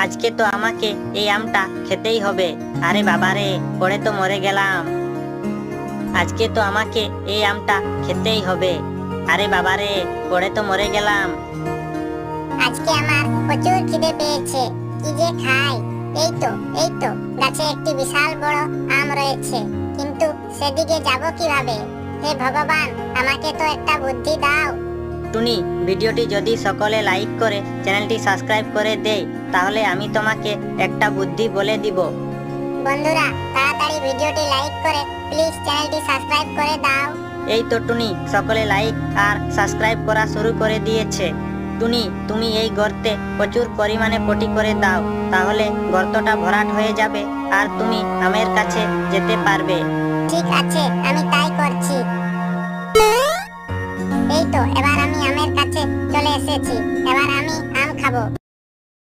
আজকে তো আমাকে এই আমটা খেতেই হবে। আরে বাবারে, পড়ে তো মরে গেলাম। আজকে তো আমাকে এই আমটা খেতেই হবে। আরে বাবারে, পড়ে তো মরে গেলাম। আজকে আমার প্রচুর খিদে পেয়েছে, কি যে খাই। এই তো গাছে একটি বিশাল বড় আম রয়েছে, কিন্তু সেদিকে যাব কিভাবে? হে ভগবান, আমাকে তো একটা বুদ্ধি দাও। টুনি, ভিডিওটি যদি সকলে লাইক করে চ্যানেলটি সাবস্ক্রাইব করে দেয়, তাহলে আমি তোমাকে একটা বুদ্ধি বলে দিব। বন্ধুরা, তাড়াতাড়ি ভিডিওটি লাইক করে প্লিজ চ্যানেলটি সাবস্ক্রাইব করে দাও। এই তো টুনি, সকলে লাইক আর সাবস্ক্রাইব করা শুরু করে দিয়েছে। টুনি, তুমি এই গর্তে প্রচুর পরিমাণে পটি করে দাও, তাহলে গর্তটা ভরাট হয়ে যাবে আর তুমি আমের কাছে যেতে পারবে। ঠিক আছে, আমি তাই করছি। এই তো এবার